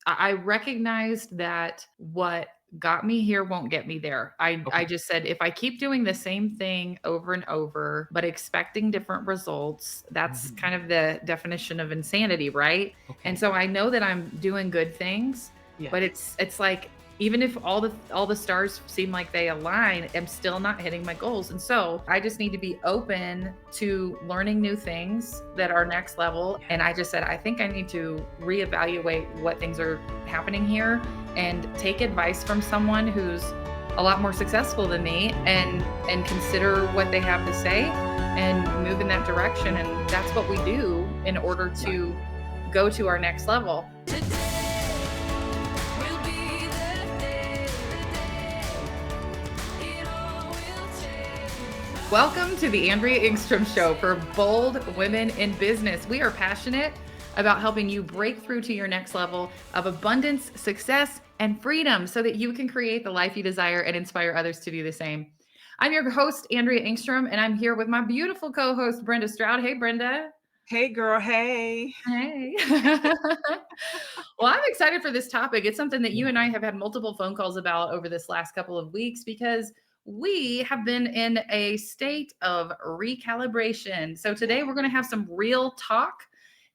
I recognized that what got me here won't get me there. I Okay. just said, if I keep doing the same thing over and over, but expecting different results, that's Mhm. kind of the definition of insanity, right? And Okay. so I know that I'm doing good things, but Yes. it's like, even if all the stars seem like they align, I'm still not hitting my goals. And so I just need to be open to learning new things that are next level. And I Yes. just said, I think I need to reevaluate what things are happening here and take advice from someone who's a lot more successful than me, and consider what they have to say and move in that direction. And that's what we do in order Right. to go to our next level. Today will be the day it all will change. Welcome to the Andrea Engstrom Show for bold women in business. We are passionate about helping you break through to your next level of abundance, success, and freedom so that you can create the life you desire and inspire others to do the same. I'm your host, Andrea Engstrom, and I'm here with my beautiful co-host, Brenda Stroud. Hey, Brenda. Hey, girl. Hey. Hey. Well, I'm excited for this topic. It's something that you Yeah. and I have had multiple phone calls about over this last couple of weeks because we have been in a state of recalibration. So today we're going to have some real talk.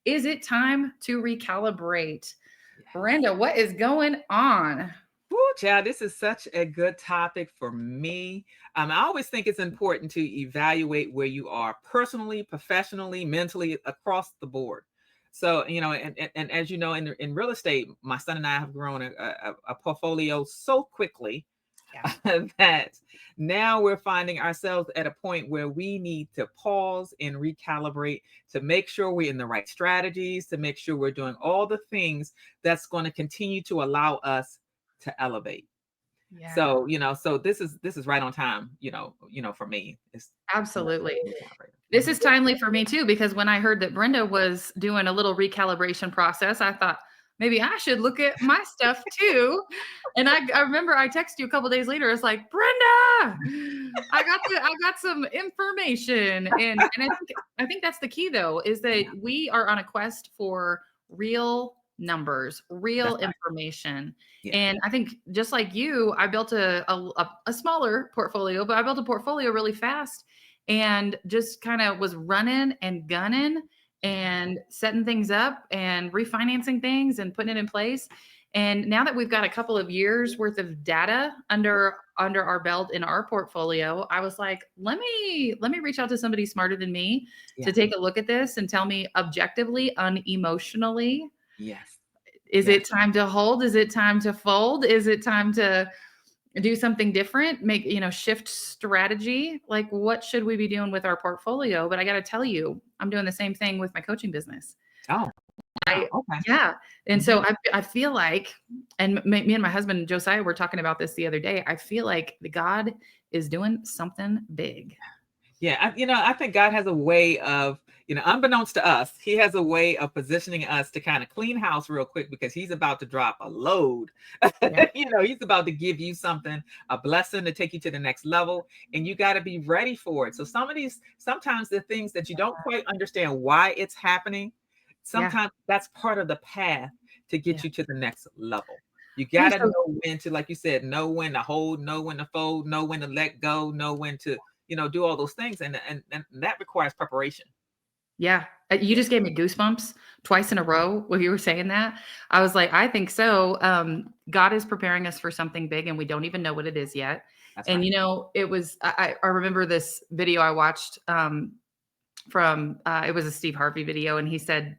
Is it time to recalibrate? Yes. Brenda, what is going on? Woo, child, this is such a good topic for me. I always think it's important to evaluate where you are personally, professionally, mentally, across the board. So, and as you know, in real estate, my son and I have grown a portfolio so quickly Yeah. that now we're finding ourselves at a point where we need to pause and recalibrate to make sure we're in the right strategies, to make sure we're doing all the things that's going to continue to allow us to elevate. Yeah. So this is right on time, for me. It's Absolutely. This Mhm. is timely for me too, because when I heard that Brenda was doing a little recalibration process, I thought maybe I should look at my stuff too. And I remember I texted you a couple days later. It's like, Brenda, I got some information. And I think that's the key though, is that Yeah, we are on a quest for real numbers, real that's right. information. Yeah. And I think just like you, I built a smaller portfolio, but I built a portfolio really fast and just kind of was running and gunning Yeah. and setting things up and refinancing things and putting it in place. And now that we've got a couple of years worth of data under our belt in our portfolio, I was like, let me reach out to somebody smarter than me to Yeah. take a look at this and tell me objectively, unemotionally, Yes. is Yes. it time to hold? Is it time to fold? Is it time to do something different, shift strategy? Like, what should we be doing with our portfolio? But I got to tell you, I'm doing the same thing with my coaching business. Oh, wow. I Okay. Yeah. And so Mhm. I feel like, and me and my husband Josiah were talking about this the other day. I feel like the God is doing something big. Yeah, I think God has a way of, unbeknownst to us, He has a way of positioning us to kind of clean house real quick because He's about to drop a load. Yeah. He's about to give you something, a blessing to take you to the next level, and you got to be ready for it. So sometimes the things that you don't quite understand why it's happening, Yeah. sometimes that's part of the path to Yeah. get you to the next level. You Yeah. got to So know when to, like you said, know when to hold, know when to fold, know when to let go, know when to do all those things, and that requires preparation. yeah, you Yeah, just gave me goosebumps twice in a row when you were saying that. I was like, I think so. God is preparing us for something big, and we don't even know what it is yet. that's And right. it was I remember this video I watched from it was a Steve Harvey video, and he said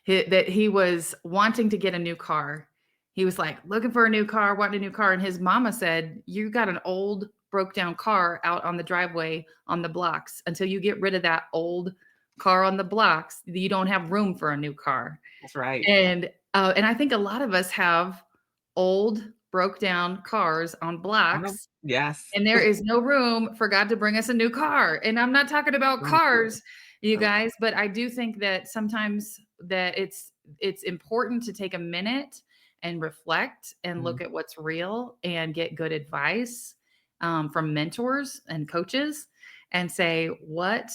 that he was wanting to get a new car. He was like looking for a new car, wanting a new car, and his mama said, "You got an old broke down car out on the driveway on the blocks. Until you get rid of that old car on the blocks, you don't have room for a new car." That's right. And I think a lot of us have old broke down cars on On them. blocks, Yes. and there is no room for God to bring us a new car. And I'm not talking about So true. cars, you So guys, but I do think that sometimes that it's important to take a minute and reflect and true. look at what's real and get good advice from mentors and coaches and say, what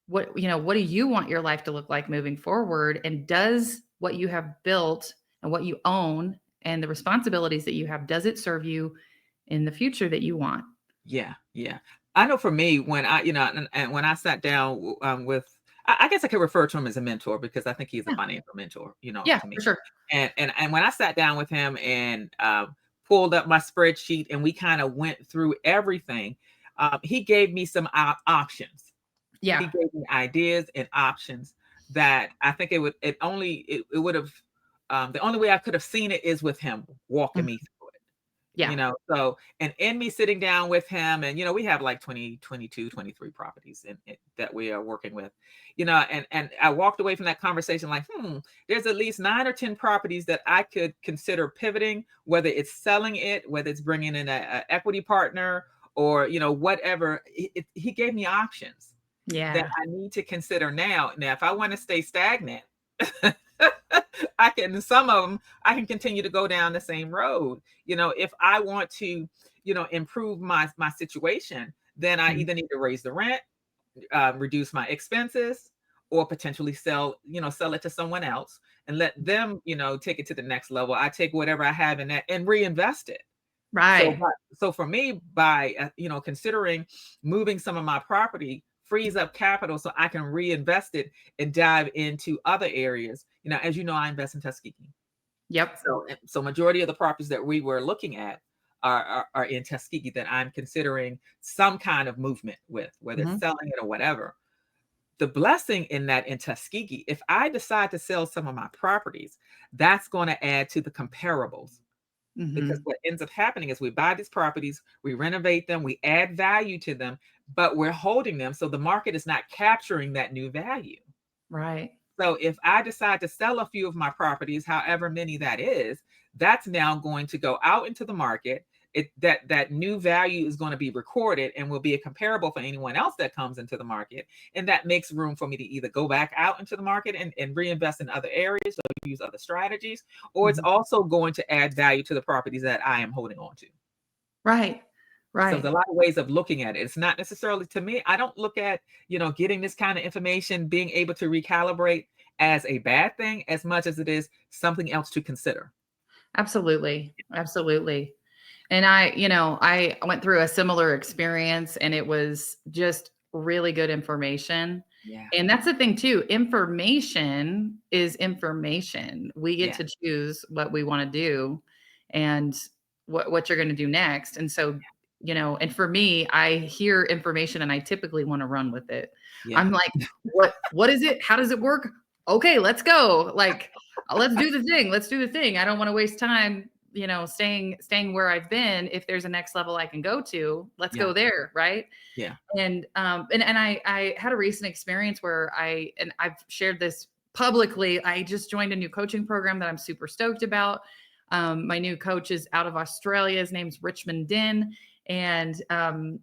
do you want your life to look like moving forward? And does what you have built and what you own and the responsibilities that you have, does it serve you in the future that you want? Yeah, yeah. I know for me, when I, and when I sat down with, I guess I could refer to him as a mentor because I think he's a Yeah. financial mentor, Yeah, to me. for sure. And when I sat down with him and pulled up my spreadsheet and we kind of went through everything, he gave me some options. He Yeah. gave me ideas and options that I think it would have, the only way I could have seen it is with him walking Mhm. me through it. Yeah. So, and in me sitting down with him, and we have like 20, 22, 23 properties that we are working with, and I walked away from that conversation like, there's at least 9 or 10 properties that I could consider pivoting, whether it's selling it, whether it's bringing in a equity partner, or whatever. He gave me options that Yeah. I need to consider now. Now, if I want to stay stagnant, some of them, I can continue to go down the same road. If I want to, improve my situation, then I Mhm. either need to raise the rent, reduce my expenses, or potentially sell it to someone else and let them, take it to the next level. I take whatever I have in that and reinvest it. So, Right. so for me, by considering moving some of my property frees up capital so I can reinvest it and dive into other areas. As you know, I invest in Tuskegee. Yep. So majority of the properties that we were looking at are in Tuskegee that I'm considering some kind of movement with, whether it's Mhm. selling it or whatever. The blessing in that in Tuskegee, if I decide to sell some of my properties, that's going to add to the comparables. Because Mhm. what ends up happening is we buy these properties, we renovate them, we add value to them, but we're holding them. So the market is not capturing that new value. Right. So if I decide to sell a few of my properties, however many that is, that's now going to go out into the market. That new value is going to be recorded and will be a comparable for anyone else that comes into the market. And that makes room for me to either go back out into the market and reinvest in other areas or use other strategies, or it's Mhm. also going to add value to the properties that I am holding on to. Right. So there's Right. a lot of ways of looking at it. It's not necessarily, to me, I don't look at, getting this kind of information, being able to recalibrate as a bad thing as much as it is something else to consider. Absolutely. Absolutely. And I went through a similar experience and it was just really good information. Yeah. And that's the thing too. Information is information. We get Yeah. to choose what we want to do and what you're going to do next. And so, and for me, I hear information and I typically want to run with it. Yeah. I'm like, what is it? How does it work? Okay, let's go. Like, let's do the thing. Let's do the thing. I don't want to waste time staying where I've been. If there's a next level I can go to, let's Yeah. go there. Right. Yeah. And I had a recent experience where I've shared this publicly. I just joined a new coaching program that I'm super stoked about. My new coach is out of Australia. His name's Richmond Din. And I'm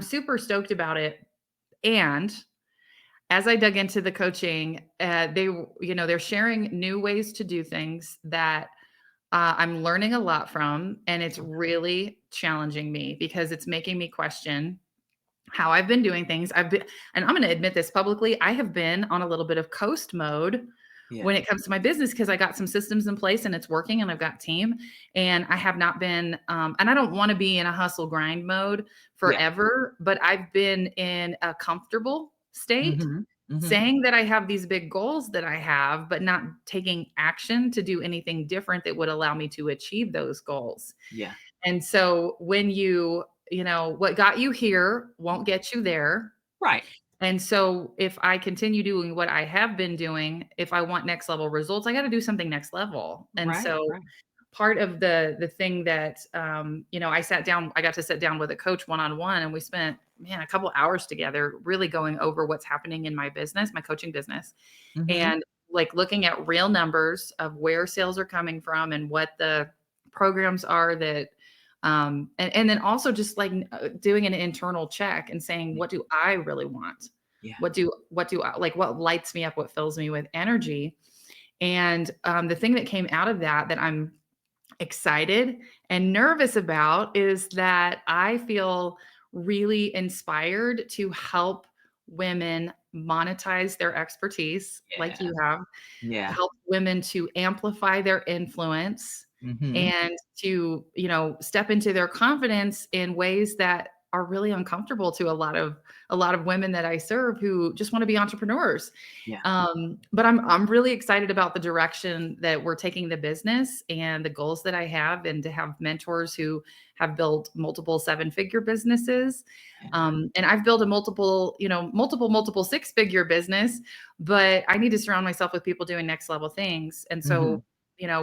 super stoked about it. And as I dug into the coaching, they're sharing new ways to do things that I'm learning a lot from, and it's really challenging me because it's making me question how I've been doing things. And I'm going to admit this publicly, I have been on a little bit of coast mode Yeah. when it comes to my business because I got some systems in place and it's working and I've got team and I have not been, and I don't want to be in a hustle grind mode Yeah. forever, but I've been in a comfortable state Mm-hmm. Mm-hmm. saying that I have these big goals that I have, but not taking action to do anything different that would allow me to achieve those goals. Yeah. And so when what got you here won't get you there. Right. And so if I continue doing what I have been doing, if I want next level results, I got to do something next level. And Right. so Right. part of the thing that I got to sit down with a coach one-on-one and we spent a couple hours together really going over what's happening in my business, my coaching business, Mm-hmm. and like looking at real numbers of where sales are coming from and what the programs are that and then also just like doing an internal check and saying, what do I really want? Yeah. What do I like? What lights me up? What fills me with energy? And the thing that came out of that I'm excited and nervous about is that I feel really inspired to help women monetize their expertise like Yeah. you have, Yeah. help women to amplify their influence Hmm. and to, step into their confidence in ways that are really uncomfortable to a lot of women that I serve who just want to be entrepreneurs. Yeah. But I'm really excited about the direction that we're taking the business and the goals that I have, and to have mentors who have built multiple 7-figure businesses. And I've built a multiple 6-figure business, but I need to surround myself with people doing next level things. And Hmm. so,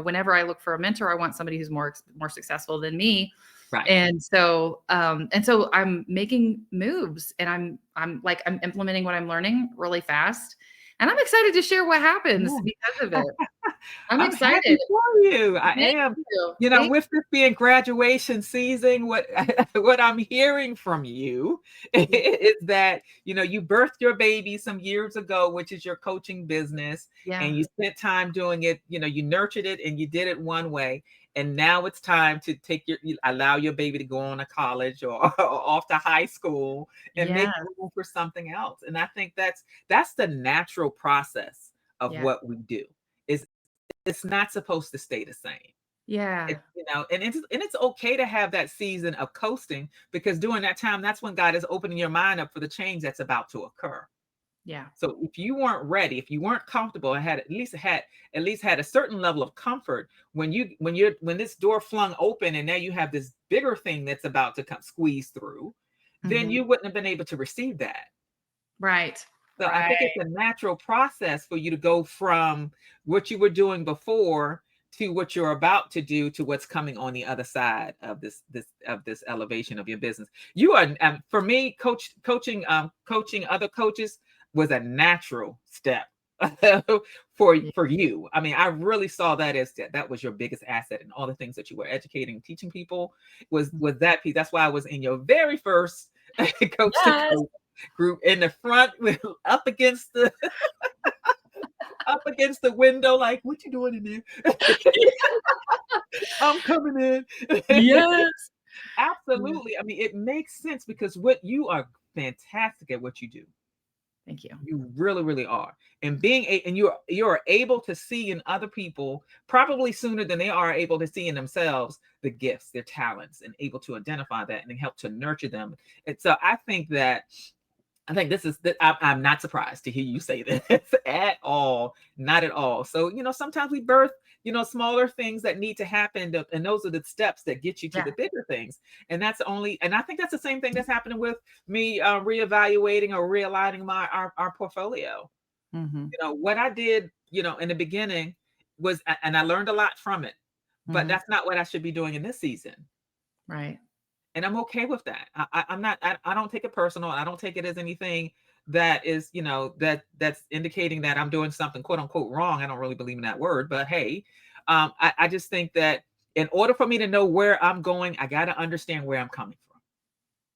whenever I look for a mentor, I want somebody who's more successful than me. Right. And so I'm making moves, and I'm implementing what I'm learning really fast. And I'm excited to share what happens Yeah. because of it. I'm I'm excited. happy for you. I Thank am. you. Thank With this being graduation season, what what I'm hearing from you you. is that, you birthed your baby some years ago, which is your coaching business, Yeah. and you spent time doing it, you nurtured it and you did it one way. And now it's time to allow your baby to go on to college or, or off to high school and make Yeah. room for something else. And I think that's the natural process of Yeah. what we do. It's not supposed to stay the same. Yeah. And it's okay to have that season of coasting, because during that time, that's when God is opening your mind up for the change that's about to occur. Yeah. So if you weren't ready, if you weren't comfortable, and had at least had a certain level of comfort when this door flung open, and now you have this bigger thing that's about to come squeeze through, then Mhm. you wouldn't have been able to receive that. Right. So I think Right. it's a natural process for you to go from what you were doing before to what you're about to do to what's coming on the other side of this elevation of your business. You are, for me, coaching other coaches was a natural step Yeah. for you. I mean, I really saw that as that was your biggest asset, and all the things that you were educating, teaching people was that piece. That's why I was in your very first coach to Yes. coach group in the front with up against the window, like, what you doing in there? I'm coming in. Yes. Yeah. Absolutely. I mean, it makes sense because what you are fantastic at what you do. Thank you. You really, really are. And and you're able to see in other people probably sooner than they are able to see in themselves the gifts, their talents, and able to identify that and help to nurture them. And so I think this is that I'm not surprised to hear you say this at all, not at all. So, sometimes we birth, smaller things that need to happen, and those are the steps that get you to Yeah. the bigger things. And I think that's the same thing that's happening with me reevaluating or realigning our portfolio. Mhm. What I did, in the beginning and I learned a lot from it, but Mhm. that's not what I should be doing in this season. Right. And I'm okay with that. I'm not. I don't take it personal. I don't take it as anything that is, that's indicating that I'm doing something quote unquote wrong. I don't really believe in that word, but hey, I just think that in order for me to know where I'm going, I got to understand where I'm coming from.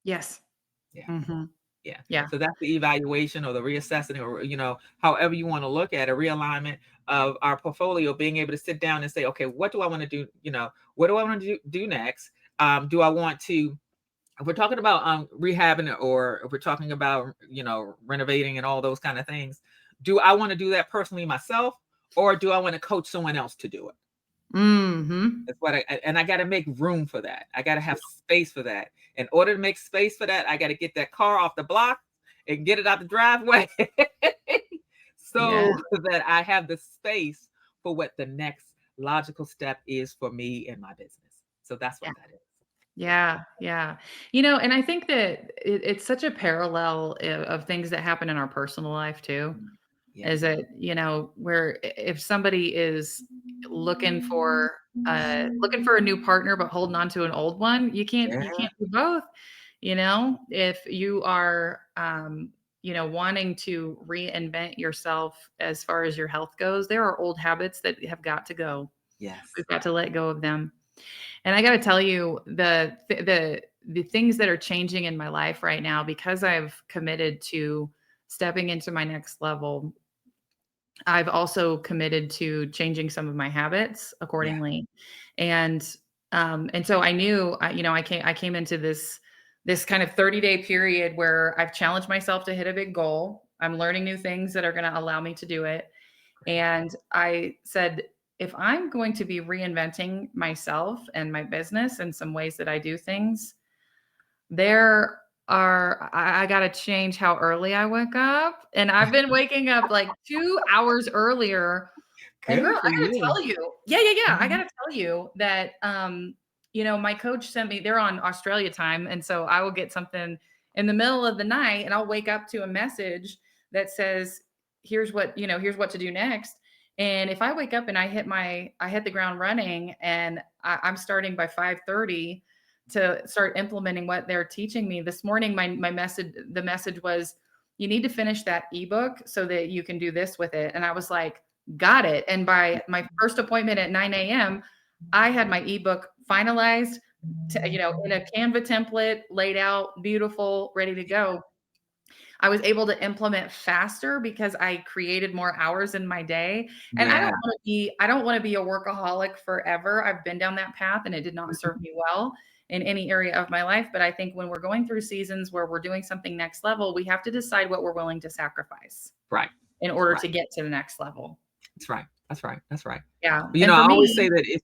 Yes. Yeah, Mhm. yeah. Yeah. So that's the evaluation or the reassessing, or however you want to look at a realignment of our portfolio. Being able to sit down and say, okay, what do I want to do? What do I want to do next? Do I want to, if we're talking about rehabbing, or if we're talking about renovating and all those kind of things, do I want to do that personally myself, or do I want to coach someone else to do it? Mhm. That's what I got to make room for that. I got to have space for that. In order to make space for that, I got to get that car off the block and get it out the driveway Yeah. so that I have the space for what the next logical step is for me in my business. So that's Yeah. what that is. Yeah. Yeah, yeah. And I think that it's such a parallel of things that happen in our personal life too. Mm. Yeah. Is it, where if somebody is looking for looking for a new partner but holding on to an old one, you can't do both. If you are wanting to reinvent yourself as far as your health goes, there are old habits that have got to go. Yes. We've got to let go of them. And I got to tell you, the things that are changing in my life right now, because I've committed to stepping into my next level, I've also committed to changing some of my habits Yeah. accordingly. And so I knew, I came into this kind of 30-day period where I've challenged myself to hit a big goal. I'm learning new things that are going to allow me to do it. And I said, if I'm going to be reinventing myself and my business and some ways that I do things, I got to change how early I wake up. And I've been waking up like 2 hours earlier. And girl, Good for I gotta you. tell you, yeah. I Mhm. gotta tell you that, my coach sent me, they're on Australia time. And so I will get something in the middle of the night and I'll wake up to a message that says, here's what to do next. And if I wake up and I hit the ground running and I'm starting by 5:30 to start implementing what they're teaching me this morning, the message was, you need to finish that ebook so that you can do this with it. And I was like, got it. And by my first appointment at 9 a.m., I had my ebook finalized, in a Canva template, laid out, beautiful, ready to go. I was able to implement faster because I created more hours in my day. And Yeah. I don't want to be a workaholic forever. I've been down that path and it did not serve me well in any area of my life. But I think when we're going through seasons where we're doing something next level, we have to decide what we're willing to sacrifice Right. in order Right. to get to the next level. That's right. Yeah. But, And I for always say me, that if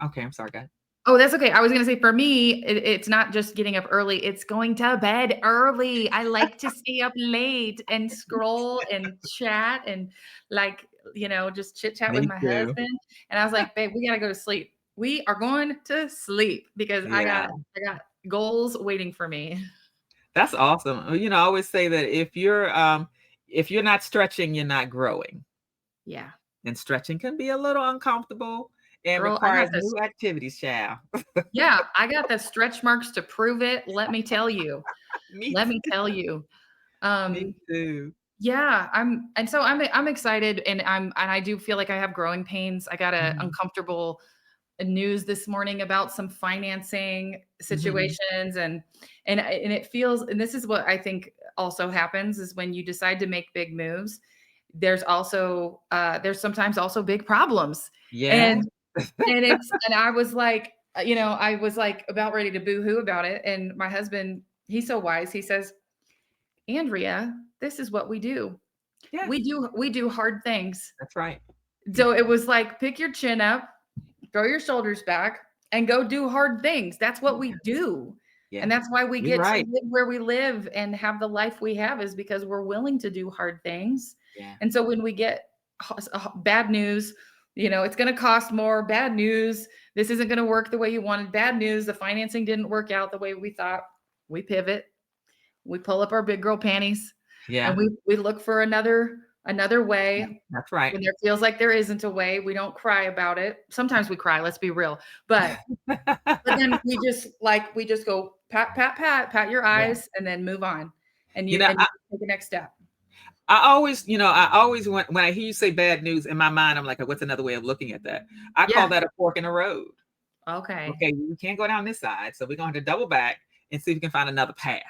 okay, I'm sorry, guys. oh, that's okay. I was going to say for me, it's not just getting up early, it's going to bed early. I like to stay up late and scroll and chat and just chit chat with Me my too. husband. And I was like, babe, we got to go to sleep. We are going to sleep because I Yeah. got goals waiting for me. That's awesome. I always say that if you're not stretching, you're not growing. Yeah. And stretching can be a little uncomfortable and Girl, I got requires this. new activities, child. Yeah. I got the stretch marks to prove it. Let me tell you. Me Let me too. tell you. Me too. Yeah, I'm excited and I do feel like I have growing pains. I got a Mhm. uncomfortable news this morning about some financing Mhm. situations and it feels, and this is what I think also happens is when you decide to make big moves, there's sometimes also big problems. Yeah. And and I was like about ready to boo-hoo about it. And my husband, he's so wise. He says, Andrea, this is what we do. Yes. We do hard things. That's right. So it was like, pick your chin up, throw your shoulders back, and go do hard things. That's what we do. Yeah. And that's why we You're get to right. live where we live and have the life we have is because we're willing to do hard things. Yeah. And so when we get bad news, it's going to cost more. Bad news. This isn't going to work the way you wanted. Bad news. The financing didn't work out the way we thought. We pivot. We pull up our big girl panties and Yeah. we look for another way. That's right. When there feels like there isn't a way, we don't cry about it. Sometimes we cry, let's be real. But then we just go pat your Yeah. eyes and then move on. And You you know, and you take the next step. I always when I hear you say bad news in my mind, I'm like, what's another way of looking at that? I call Yeah. that a fork in the road. Okay. Okay, we can't go down this side, so we're going to double back and see if we can find another path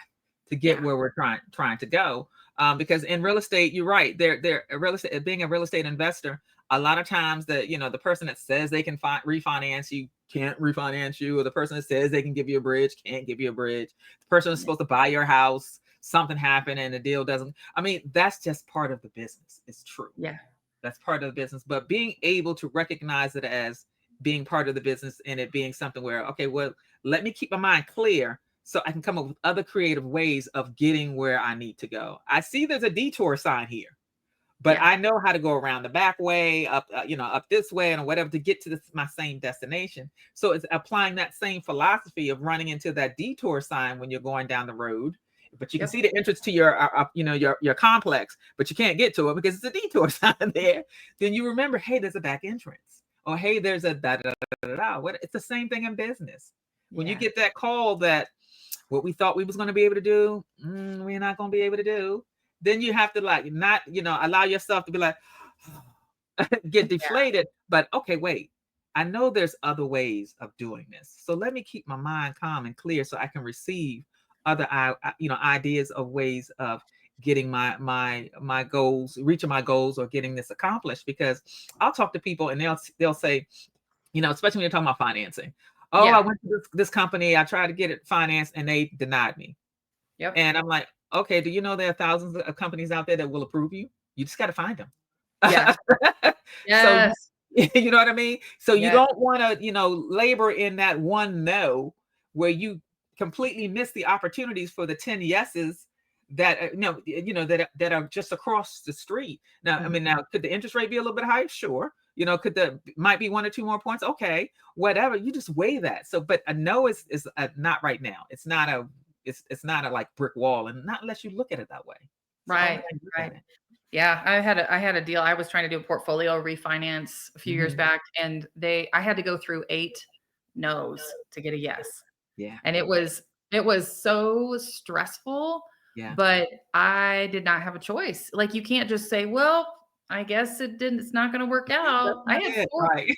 to get Yeah. where we're trying to go. Because in real estate, you're right. Being a real estate investor, a lot of times the person that says they can refinance you can't refinance you, or the person that says they can give you a bridge can't give you a bridge. The person that's supposed to buy your house, something happened and the deal doesn't. I mean, that's just part of the business. It's true. Yeah. That's part of the business. But being able to recognize it as being part of the business and it being something where, okay, well, let me keep my mind clear so I can come up with other creative ways of getting where I need to go. I see there's a detour sign here, but Yeah. I know how to go around the back way, up this way and whatever to get to my same destination. So it's applying that same philosophy of running into that detour sign when you're going down the road. But you can Yep. see the entrance to your complex, but you can't get to it because it's a detour sign there. Then you remember, hey, there's a back entrance. Or hey, there's a da da da da. It's the same thing in business. When you Yeah. get that call that what we thought we was going to be able to do, we're not going to be able to do. Then you have to not allow yourself to be like get deflated. But okay, wait. I know there's other ways of doing this, so let me keep my mind calm and clear so I can receive other ideas of ways of getting my goals, reaching my goals, or getting this accomplished. Because I'll talk to people and they'll say, especially when you're talking about financing. Oh, I Yeah. went to this company, I tried to get it financed and they denied me. Yep. And I'm like, Okay, do you know there are thousands of companies out there that will approve you? You just got to find them. Yeah. So Yes. you know what I mean? So you Yes. don't want to, labor in that one no where you completely miss the opportunities for the 10 yeses that that are just across the street. Now, I mean, Mhm. now could the interest rate be a little bit higher? Sure. Could the might be 1 or 2 more points? Okay, whatever. You just weigh that. So, but a no is not right now. It's not a like brick wall, and not unless you look at it that way. It's the only Right. way you look Right. at it. Yeah, I had a deal. I was trying to do a portfolio refinance a few years Mhm. back, and I had to go through 8 no's to get a yes. Yeah, And it was so stressful, yeah. but I did not have a choice. Like, you can't just say, "Well, I guess it's not gonna work That's out." I not had it, 4 right?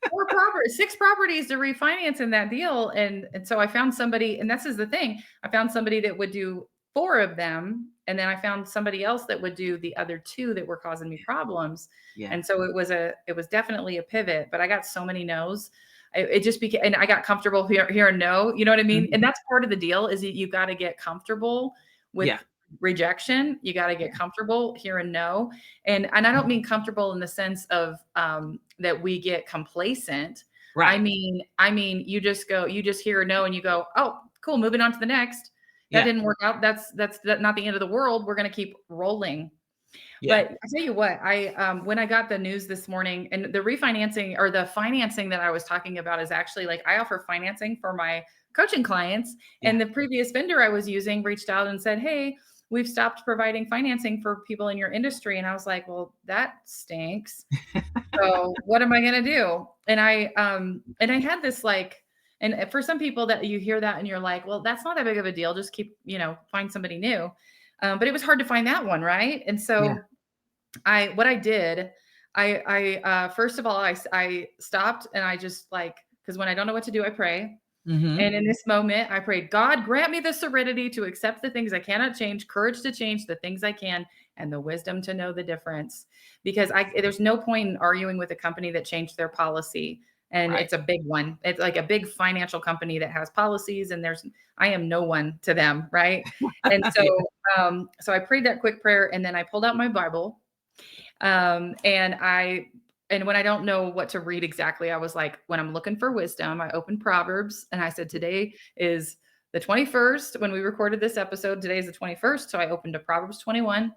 4 properties, 6 properties to refinance in that deal, and so I found somebody, and this is the thing, I found somebody that would do 4 of them, and then I found somebody else that would do the other 2 that were causing me problems, Yeah. and so it was definitely a pivot, but I got so many no's. It just became, and I got comfortable hearing no, you know what I mean? And Mhm. that's part of the deal, is you gotta get comfortable with Yeah, rejection. You gotta get yeah. comfortable hearing no. And I don't mean comfortable in the sense of that we get complacent. Right. I mean you just hear a no and you go, oh, cool, moving on to the next. That Yeah, didn't work out. That's not the end of the world. We're gonna keep rolling. yeah. But I tell you what, when I got the news this morning, and the refinancing or the financing that I was talking about is actually, like, I offer financing for my coaching clients, Yeah. and the previous vendor I was using reached out and said, "Hey, we've stopped providing financing for people in your industry." And I was like, "Well, that stinks. So what am I gonna do?" And I had this, like, and for some people that you hear that and you're like, "Well, that's not that big of a deal. Just keep, find somebody new." But it was hard to find that one, right? And Yeah. so what I did, first of all, I stopped, and I just, like, because when I don't know what to do, I pray. Mhm. And in this moment, I prayed, God, grant me the serenity to accept the things I cannot change, courage to change the things I can, and the wisdom to know the difference. Because there's no point in arguing with a company that changed their policy. And Right. it's a big one. It's like a big financial company that has policies, and I am no one to them, right? And so, Yeah. so I prayed that quick prayer, and then I pulled out my Bible, and when I don't know what to read exactly, I was like, when I'm looking for wisdom, I opened Proverbs, and I said, today is the 21st. When we recorded this episode, today is the 21st. So I opened to Proverbs 21.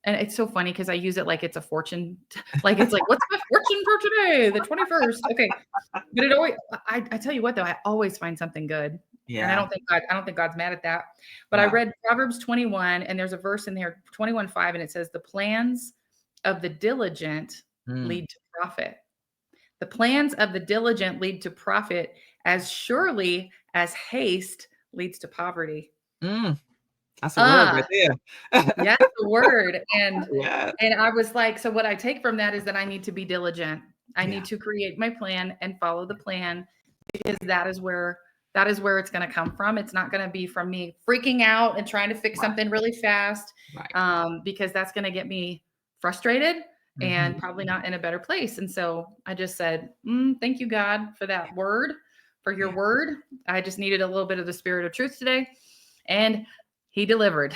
And it's so funny because I use it like it's a fortune, like it's like, what's my fortune for today? The 21st. Okay. But it always, I tell you what, though, I always find something good. And Yeah. I don't think God's mad at that. But I No. read Proverbs 21, and there's a verse in there, 21:5, and it says, the plans of the diligent Mm. lead to profit. The plans of the diligent lead to profit as surely as haste leads to poverty. Mm. That's a word right Ah, there. yes, the word. And Yeah. and I was like, so what I take from that is that I need to be diligent. I need Yeah. to create my plan and follow the plan, because that is where it's going to come from. It's not going to be from me freaking out and trying to fix Right. something really fast, Right. because that's going to get me frustrated and Mhm. probably not in a better place. And so I just said, thank you, God, for that word, for your Yeah. word. I just needed a little bit of the spirit of truth today, and he delivered.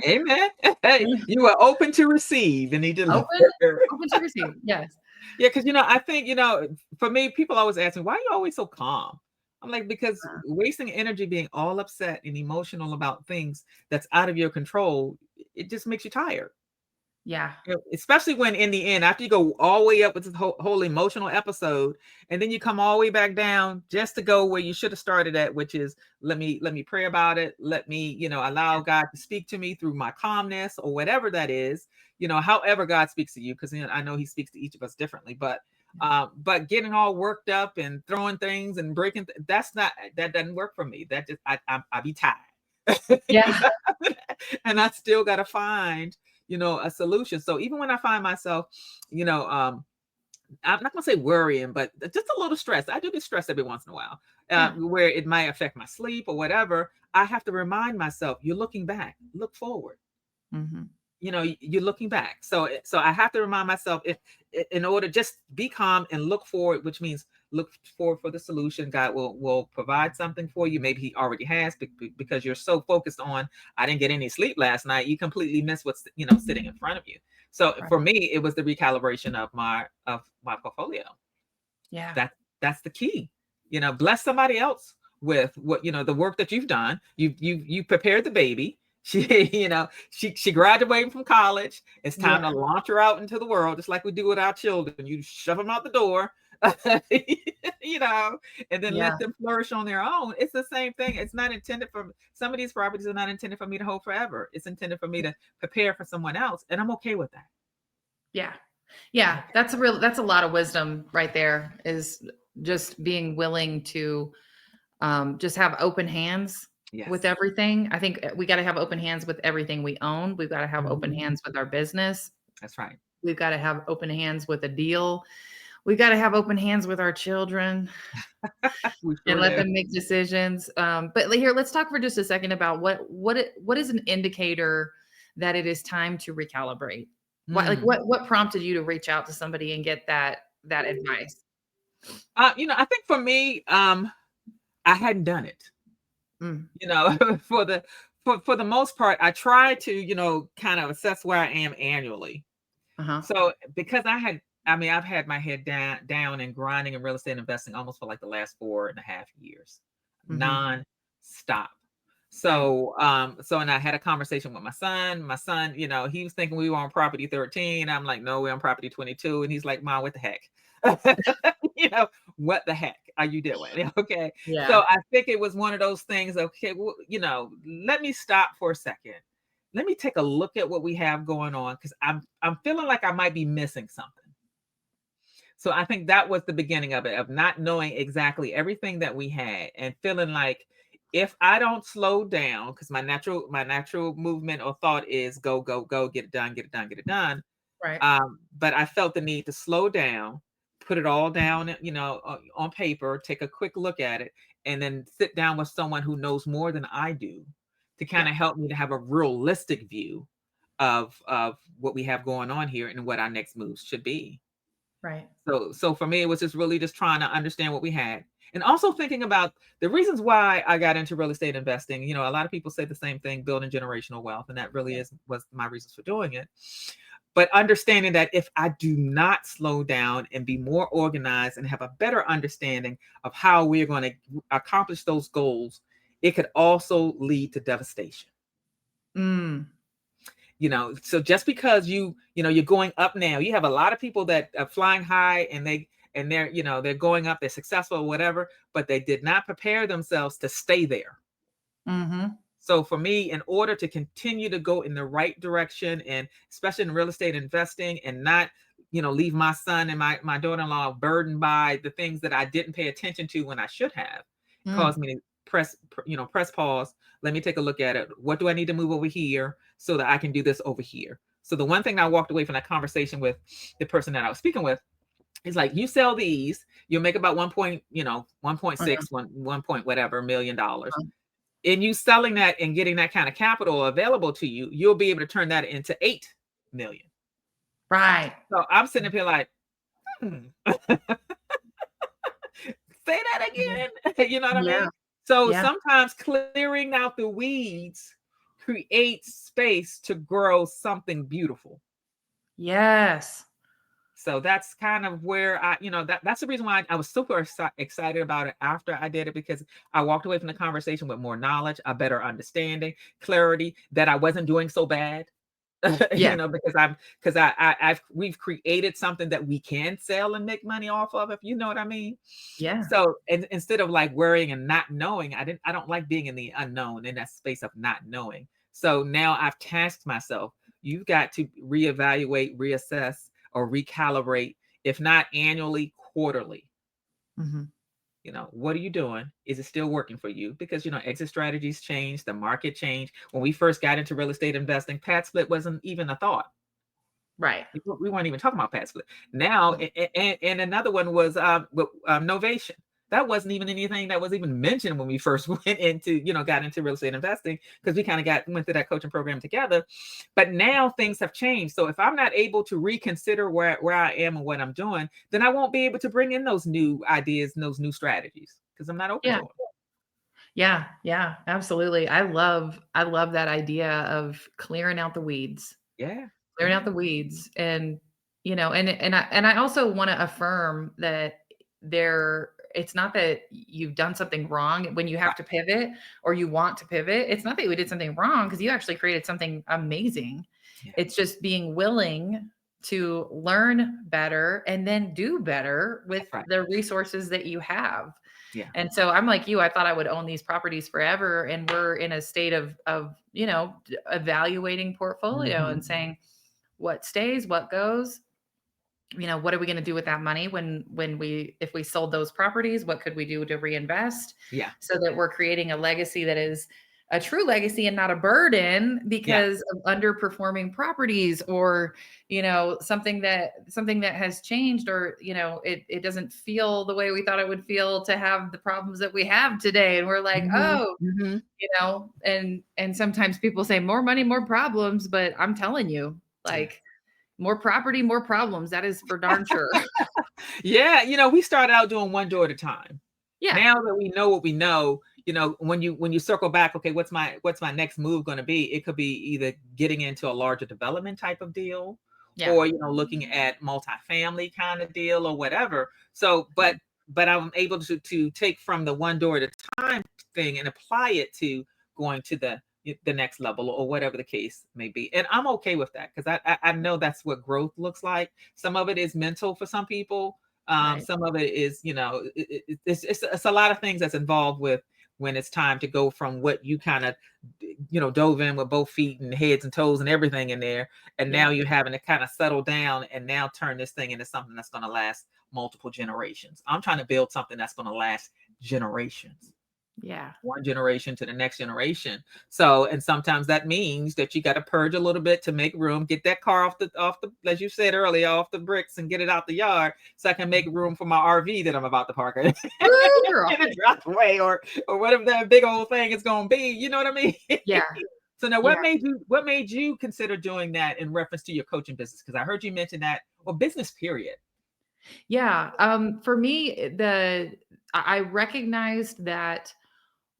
Amen. Hey, you were open to receive, and he delivered. Open, open to receive. Yes. Yeah, because I think, for me, people always ask me, why are you always so calm? I'm like, because wasting energy being all upset and emotional about things that's out of your control, it just makes you tired. Yeah. Especially when in the end, after you go all the way up with this whole emotional episode, and then you come all the way back down just to go where you should have started at, which is let me pray about it. Let me, allow God to speak to me through my calmness or whatever that is, however God speaks to you, because I know he speaks to each of us differently, but getting all worked up and throwing things and breaking, that doesn't work for me. That just, I be tired. Yeah. And I still got to find, a solution. So even when I find myself, I'm not gonna say worrying, but just a little stressed. I do get stressed every once in a while, Yeah. where it might affect my sleep or whatever. I have to remind myself, you're looking back, look forward. Mhm. you're looking back. So I have to remind myself, if in order, just be calm and look forward, which means look forward for the solution. God will provide something for you. Maybe he already has, because you're so focused on, I didn't get any sleep last night, you completely miss what's sitting in front of you. So Right. for me, it was the recalibration of my portfolio. Yeah. That's the key. Bless somebody else with what, the work that you've done. You prepared the baby. She graduated from college. It's time to launch her out into the world, just like we do with our children. You shove them out the door, and then let them flourish on their own. It's the same thing. It's not intended for, some of these properties are not intended for me to hold forever. It's intended for me to prepare for someone else, and I'm okay with that. Yeah. That's a lot of wisdom right there, is just being willing to just have open hands with everything. I think we got to have open hands with everything we own. We've got to have open hands with our business. That's right. We've got to have open hands with a deal. We got to have open hands with our children and let them make decisions. But here, let's talk for just a second about what is an indicator that it is time to recalibrate. What prompted you to reach out to somebody and get that advice? I think for me, I hadn't done it. For the most part, I try to, kind of assess where I am annually. So because I've had my head down and grinding in real estate investing almost for like the last 4.5 years, non-stop. So, and I had a conversation with my son. My son, he was thinking we were on property 13. I'm like, no, we're on property 22. And he's like, Mom, what the heck? What the heck are you doing? Okay. Yeah. So I think it was one of those things. Okay. Well, let me stop for a second. Let me take a look at what we have going on, because I'm feeling like I might be missing something. So I think that was the beginning of it, of not knowing exactly everything that we had, and feeling like, if I don't slow down, because my natural movement or thought is go, go, go, get it done, get it done, get it done. Right. But I felt the need to slow down, put it all down, on paper, take a quick look at it, and then sit down with someone who knows more than I do to kind of help me to have a realistic view of what we have going on here and what our next moves should be. Right. So for me, it was just really just trying to understand what we had. And also thinking about the reasons why I got into real estate investing. A lot of people say the same thing, building generational wealth. And that really was my reasons for doing it. But understanding that if I do not slow down and be more organized and have a better understanding of how we're going to accomplish those goals, it could also lead to devastation. So just because you're going up now, you have a lot of people that are flying high, and they're going up, they're successful or whatever, but they did not prepare themselves to stay there. So for me, in order to continue to go in the right direction, and especially in real estate investing, and not, leave my son and my daughter-in-law burdened by the things that I didn't pay attention to when I should have, caused me to press pause. Let me take a look at it. What do I need to move over here so that I can do this over here? So the one thing I walked away from that conversation with the person that I was speaking with is like, you sell these, you'll make about 1.6, 1 point whatever $1 million. And you selling that and getting that kind of capital available to you, you'll be able to turn that into 8 million. Right. So I'm sitting up here like, say that again. You know what I mean? So sometimes clearing out the weeds creates space to grow something beautiful. Yes. So that's kind of where that's the reason why I was super excited about it after I did it, because I walked away from the conversation with more knowledge, a better understanding, clarity, that I wasn't doing so bad. Because we've created something that we can sell and make money off of, if you know what I mean. Yeah. So instead of like worrying and not knowing, I don't like being in the unknown, in that space of not knowing. So now I've tasked myself, you've got to reevaluate, reassess, or recalibrate, if not annually, quarterly. What are you doing? Is it still working for you? Because, exit strategies change, the market changed. When we first got into real estate investing, pad split wasn't even a thought. Right. We weren't even talking about pad split. Now, and another one was Novation. that wasn't even anything that was even mentioned when we first went into, got into real estate investing, because we kind of went through that coaching program together. But now things have changed. So if I'm not able to reconsider where I am and what I'm doing, then I won't be able to bring in those new ideas and those new strategies because I'm not open Yeah. to them. Yeah. Yeah. Absolutely. I love that idea of clearing out the weeds. Yeah. Clearing out the weeds. And, and I also want to affirm that it's not that you've done something wrong when you have to pivot or you want to pivot. It's not that you did something wrong because you actually created something amazing. Yeah. It's just being willing to learn better and then do better with Right. the resources that you have. Yeah. And so I'm like you, I thought I would own these properties forever. And we're in a state of, evaluating portfolio Mhm. and saying what stays, what goes, what are we going to do with that money if we sold those properties, what could we do to reinvest Yeah. so that we're creating a legacy that is a true legacy and not a burden because of underperforming properties or, something that has changed or, it doesn't feel the way we thought it would feel to have the problems that we have today. And we're like, oh, and sometimes people say more money, more problems, but I'm telling you, like, more property, more problems. That is for darn sure. Yeah. We started out doing one door at a time. Yeah. Now that we know what we know, when you circle back, okay, what's my next move going to be? It could be either getting into a larger development type of deal Yeah. or, looking at multifamily kind of deal or whatever. So, but I'm able to take from the one door at a time thing and apply it to going to the next level or whatever the case may be. And I'm okay with that because I know that's what growth looks like. Some of it is mental for some people. Right. Some of it is, it's a lot of things that's involved with when it's time to go from what you kind of, dove in with both feet and heads and toes and everything in there. And now you're having to kind of settle down and now turn this thing into something that's going to last multiple generations. I'm trying to build something that's going to last generations. Yeah. One generation to the next generation. So, and sometimes that means that you got to purge a little bit to make room, get that car off the, as you said earlier, off the bricks and get it out the yard so I can make room for my RV that I'm about to park in the driveway or whatever that big old thing is going to be. You know what I mean? Yeah. So now what made you consider doing that in reference to your coaching business? Because I heard you mention that, or business period. Yeah. For me, I recognized that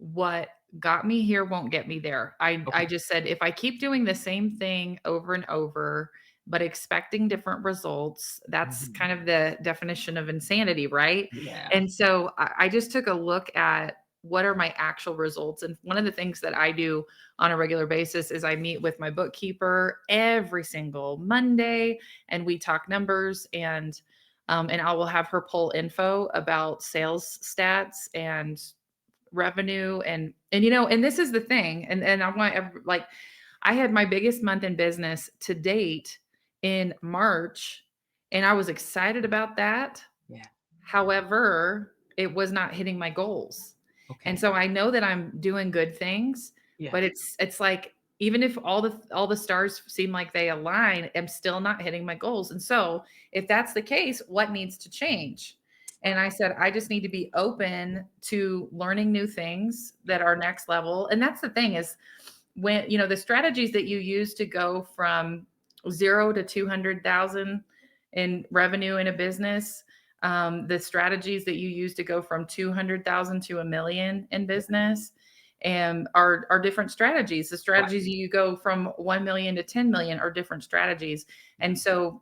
what got me here won't get me there. I just said, if I keep doing the same thing over and over, but expecting different results, that's kind of the definition of insanity, right? Yeah. And so I just took a look at what are my actual results. And one of the things that I do on a regular basis is I meet with my bookkeeper every single Monday and we talk numbers and I will have her pull info about sales stats and revenue and this is the thing. And I want I had my biggest month in business to date in March and I was excited about that. Yeah. However, it was not hitting my goals. Okay. And so I know that I'm doing good things, but it's like, even if all the stars seem like they align, I'm still not hitting my goals. And so if that's the case, what needs to change? And I said, I just need to be open to learning new things that are next level. And that's the thing is when, the strategies that you use to go from 0 to 200,000 in revenue in a business, the strategies that you use to go from 200,000 to $1 million in business and are different strategies. The strategies you go from 1 million to 10 million are different strategies. And so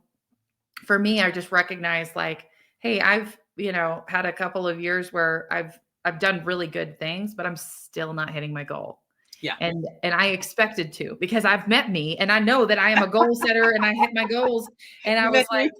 for me, I just recognize like, hey, I've, had a couple of years where I've done really good things, but I'm still not hitting my goal. Yeah. And I expected to, because I've met me and I know that I am a goal setter and I hit my goals. And I was like,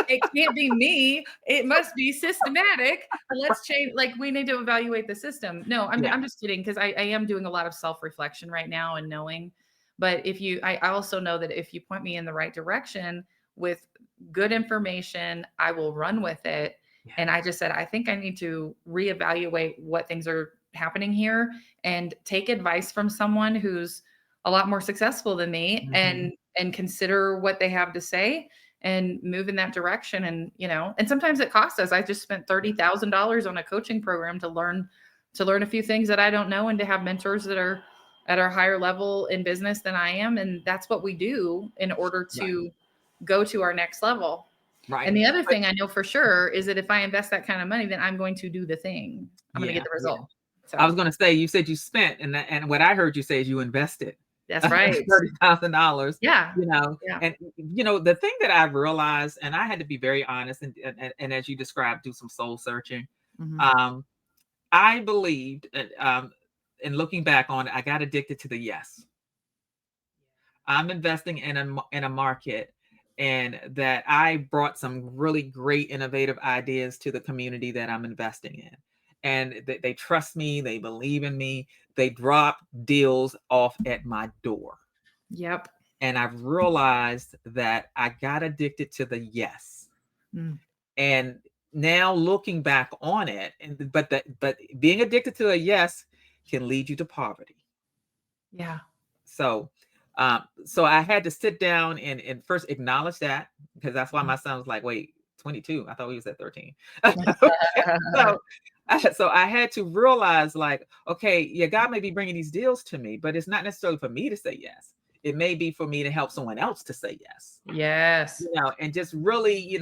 it can't be me. It must be systematic. Let's change. Like we need to evaluate the system. No, I'm just kidding. Because I am doing a lot of self-reflection right now and knowing, but I also know that if you point me in the right direction with good information, I will run with it. Yeah. And I just said, I think I need to reevaluate what things are happening here and take advice from someone who's a lot more successful than me and consider what they have to say and move in that direction. And, and sometimes it costs us. I just spent $30,000 on a coaching program to learn a few things that I don't know, and to have mentors that are at a higher level in business than I am. And that's what we do in order to go to our next level. Right. And the other thing I know for sure is that if I invest that kind of money, then I'm going to do the thing. I'm going to get the result. So I was going to say, you said you spent, and what I heard you say is you invested. That's right. $30,000. Yeah. And the thing that I realized, and I had to be very honest, and as you described, do some soul searching. Mm-hmm. I believed, and looking back on it, I got addicted to the yes. I'm investing in a market, and that I brought some really great innovative ideas to the community that I'm investing in. And they trust me, they believe in me, they drop deals off at my door. Yep. And I've realized that I got addicted to the yes. And now looking back on it, but being addicted to a yes can lead you to poverty. Yeah. So I had to sit down and first acknowledge that, because that's why my son was like, wait, 22. I thought he was at 13. So I had to realize, like, okay, yeah, God may be bringing these deals to me, but it's not necessarily for me to say yes. It may be for me to help someone else to say yes. Yes. And just really,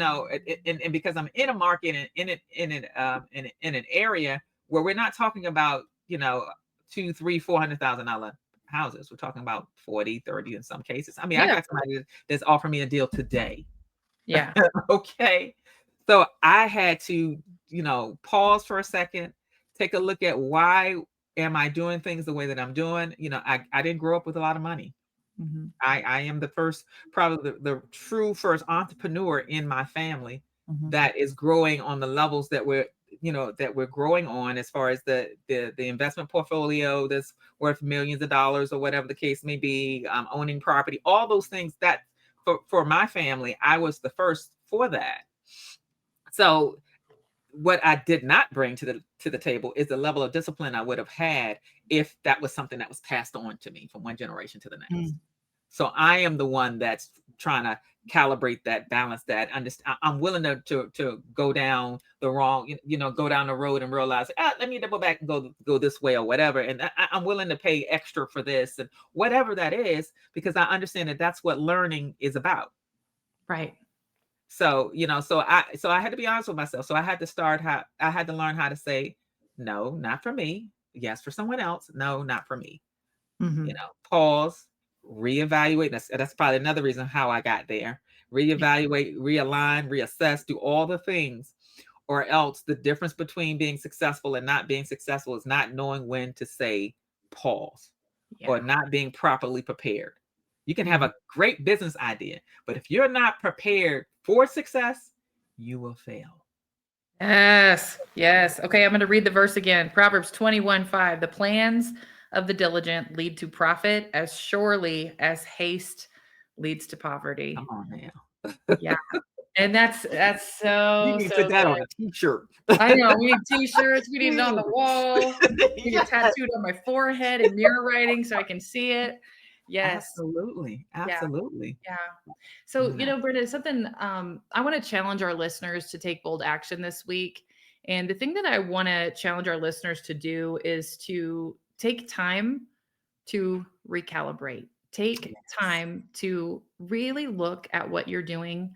and because I'm in a market and in an area where we're not talking about, $200,000, $300,000, $400,000 houses. We're talking about 40, 30 in some cases. I mean, I got somebody that's offering me a deal today. Yeah. Okay. So I had to, pause for a second, take a look at why am I doing things the way that I'm doing? I didn't grow up with a lot of money. Mm-hmm. I am the first, probably the true first entrepreneur in my family that is growing on the levels that we're growing on, as far as the investment portfolio that's worth millions of dollars or whatever the case may be, owning property, all those things that for my family, I was the first for that. So what I did not bring to the table is the level of discipline I would have had if that was something that was passed on to me from one generation to the next. So I am the one that's trying to calibrate that, balance that. I'm willing to go down the wrong, go down the road and realize, let me double back and go this way or whatever. And I'm willing to pay extra for this and whatever that is, because I understand that that's what learning is about. Right. So, so I had to be honest with myself. So I had to learn how to say, no, not for me. Yes, for someone else. No, not for me. Pause, reevaluate. That's probably another reason how I got there. Reevaluate, realign, reassess, do all the things, or else the difference between being successful and not being successful is not knowing when to say pause, or not being properly prepared. You can have a great business idea, but if you're not prepared for success, you will fail. Yes. Yes. Okay. I'm going to read the verse again. Proverbs 21:5. The plans of the diligent lead to profit as surely as haste leads to poverty. Come on now. Yeah. And that's so, you need to so put that good. on a t-shirt. I know. We need t-shirts. We need it on the wall. We need it tattooed on my forehead in mirror writing so I can see it. Yes. Absolutely. Absolutely. Yeah. So, Brenda, something I want to challenge our listeners to take bold action this week. And the thing that I want to challenge our listeners to do is to take time to recalibrate. Take time to really look at what you're doing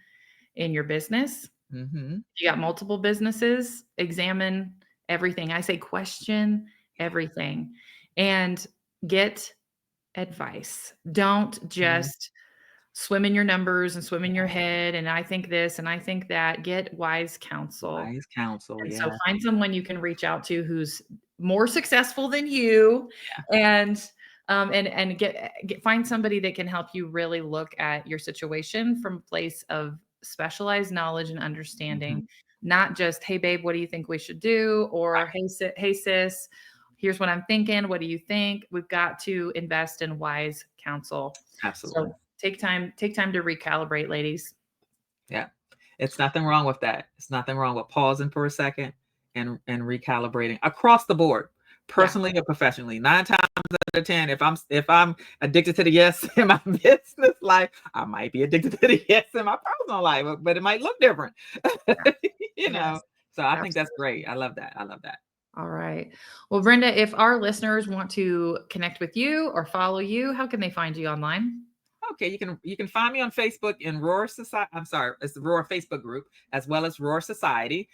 in your business. You got multiple businesses, examine everything. I say question everything and get advice. Don't just swim in your numbers and swim in your head. And I think this and I think that. Get wise counsel. Wise counsel. And so find someone you can reach out to who's more successful than you, and find somebody that can help you really look at your situation from a place of specialized knowledge and understanding, not just, hey babe, what do you think we should do? Or hey sis, here's what I'm thinking. What do you think? We've got to invest in wise counsel. Absolutely. So take time to recalibrate, ladies. Yeah. It's nothing wrong with that. It's nothing wrong with pausing for a second and recalibrating across the board, personally or professionally. 9 times out of 10. If I'm addicted to the yes in my business life, I might be addicted to the yes in my personal life, but it might look different. you know. Yes, So I think that's absolutely. great. I love that. I love that. All right. Well, Brenda, if our listeners want to connect with you or follow you, how can they find you online? Okay, you can find me on Facebook in Roar Society. I'm sorry, it's the Roar Facebook group as well as Roar Society.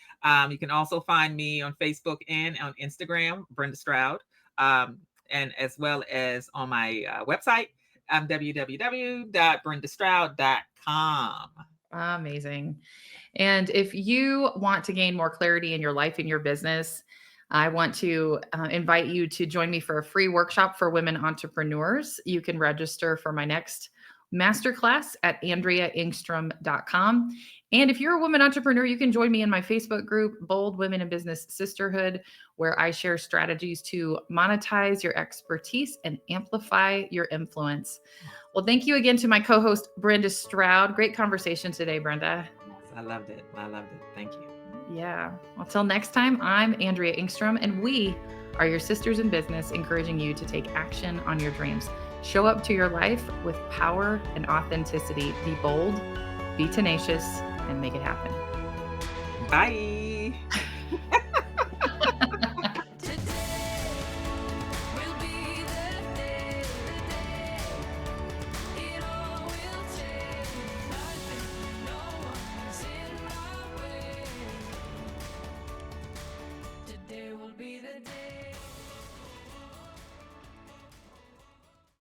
You can also find me on Facebook and on Instagram, Brenda Stroud, um, and as well as on my website, www.brendastroud.com. Amazing. And if you want to gain more clarity in your life and your business, I want to invite you to join me for a free workshop for women entrepreneurs. You can register for my next masterclass at andreaengstrom.com. And if you're a woman entrepreneur, you can join me in my Facebook group, Bold Women in Business Sisterhood, where I share strategies to monetize your expertise and amplify your influence. Well, thank you again to my co-host, Brenda Stroud. Great conversation today, Brenda. Yes, I loved it. I loved it. Thank you. Yeah. Well, till next time, I'm Andrea Engstrom, and we are your sisters in business, encouraging you to take action on your dreams. Show up to your life with power and authenticity. Be bold, be tenacious, and make it happen. Bye.